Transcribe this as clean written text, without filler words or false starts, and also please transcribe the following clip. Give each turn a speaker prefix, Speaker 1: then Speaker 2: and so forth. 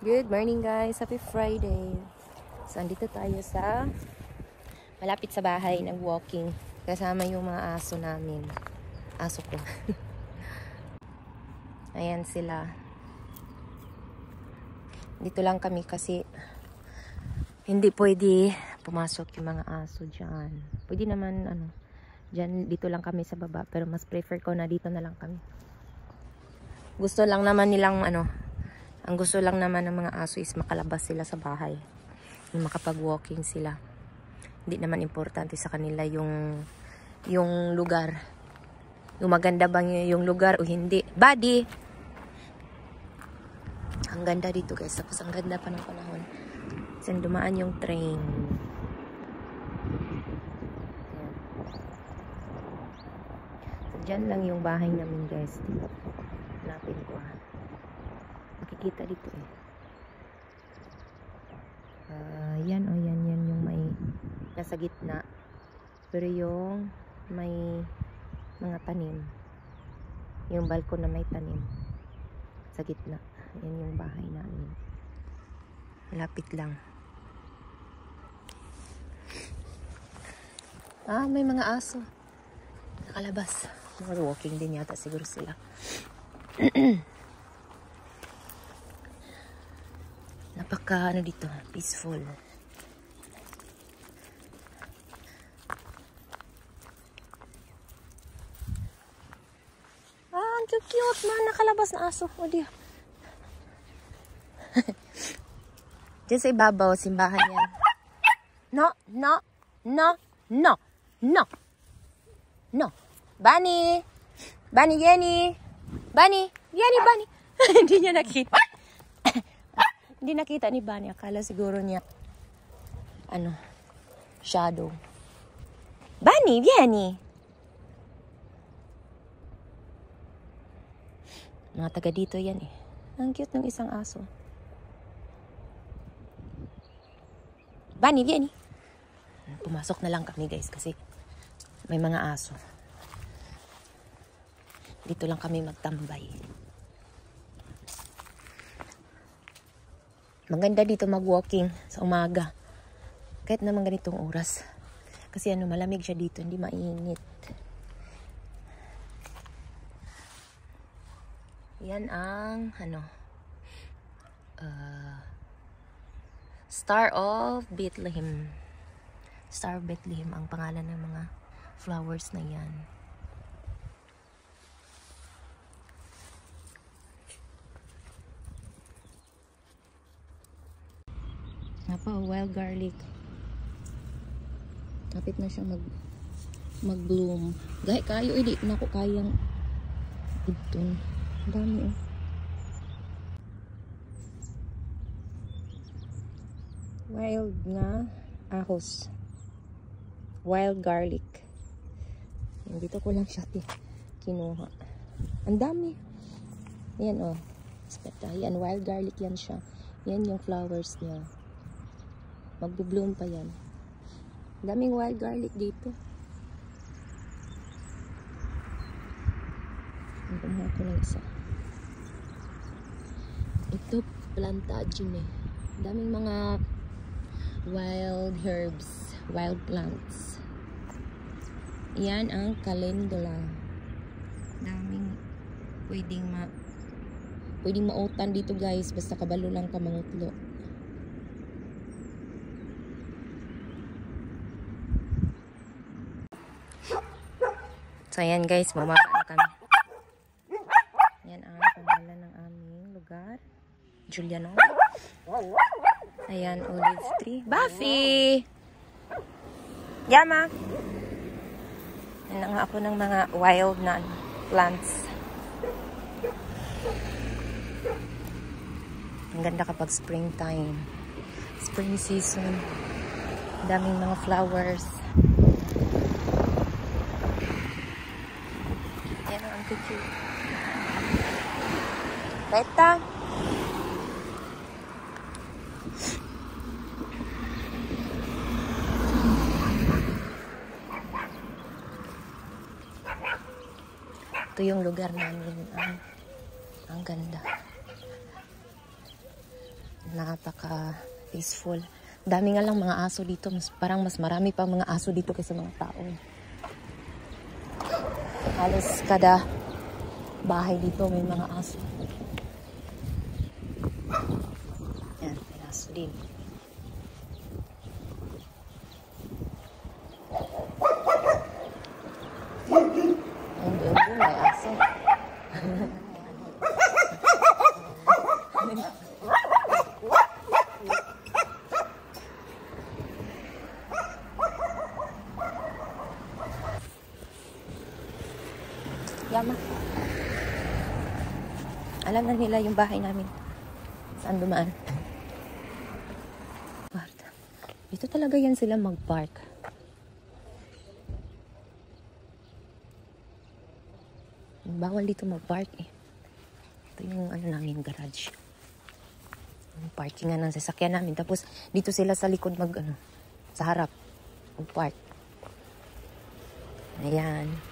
Speaker 1: Good morning guys, happy Friday. So andito tayo sa malapit sa bahay, nag-walking kasama yung mga aso namin. Aso ko. Ayan sila. Dito lang kami kasi hindi pwede pumasok yung mga aso dyan. Pwede naman dyan, dito lang kami sa baba, pero mas prefer ko na dito na lang kami. Gusto lang naman nilang ang gusto lang naman ng mga aso is makalabas sila sa bahay. Yung makapag-walking sila. Hindi naman importante sa kanila yung lugar. Yung maganda bang yung lugar o hindi. Buddy! Ang ganda dito guys. Tapos ang ganda pa ng panahon. Saan dumaan yung train. So, dyan lang yung bahay namin guys. Hanapin ko makikita dito yan yung may nasa gitna, pero yung may mga tanim, yung balkon na may tanim sa gitna, yan yung bahay namin. Malapit lang. May mga aso nakalabas, walking din yata siguro sila. Napaka dito, peaceful. Ang cute man, nakalabas na aso. O diya. Diyan sa ibabaw, simbahan yan. No. Bunny, Yenny. Hindi niya nakita. Hindi nakita ni Bunny. Akala siguro niya shadow. Bunny, Yenny. Mga taga dito yan eh. Ang cute ng isang aso. Bunny, Yenny. Pumasok na lang kami guys kasi may mga aso. Dito lang kami magtambay. Maganda dito mag-walking sa umaga. Kahit naman ganitong oras. Kasi malamig siya dito, hindi mainit. Yan ang Star of Bethlehem. Star of Bethlehem ang pangalan ng mga flowers na yan. Wild garlic. Kapit na siya mag-bloom. Gahit kayo, hindi na ko kayang idton. Dami Wild nga ahos. Wild garlic. Dito ko lang siya kinuha. Ang dami. Yan Yan, wild garlic yan siya. Yan yung flowers niya. Magbo-bloom pa yan. Daming wild garlic dito. Kumuha ko ng isa. Ito, plantagenet. Daming mga wild herbs, wild plants. Yan ang calendula. Daming pwedeng mautan dito guys. Basta kabalo lang ka mangutlo. So, ayan guys, bumaba na kami. Yan ang pangalan ng aming lugar. Juliano. Ayan, olive tree. Buffy! Yama! Yan nga ako ng mga wild na plants. Ang ganda kapag springtime. Spring season. Daming mga flowers. Cute. Beta. Ito yung lugar namin. Ang ganda. Napaka peaceful. Dami nga lang mga aso dito. Parang mas marami pa mga aso dito kaysa mga tao. Halos kada bahay dito may mga aso. Yan, may aso din. Ang doon may aso. Yama. Alam na nila yung bahay namin. Saan dumaan. Dito talaga yan sila mag-park. Bawal dito mag-park eh. Ito yung ano namin, garage. Yung parkingan ng sasakyan namin. Tapos dito sila sa likod sa harap. Mag-park. Ayan.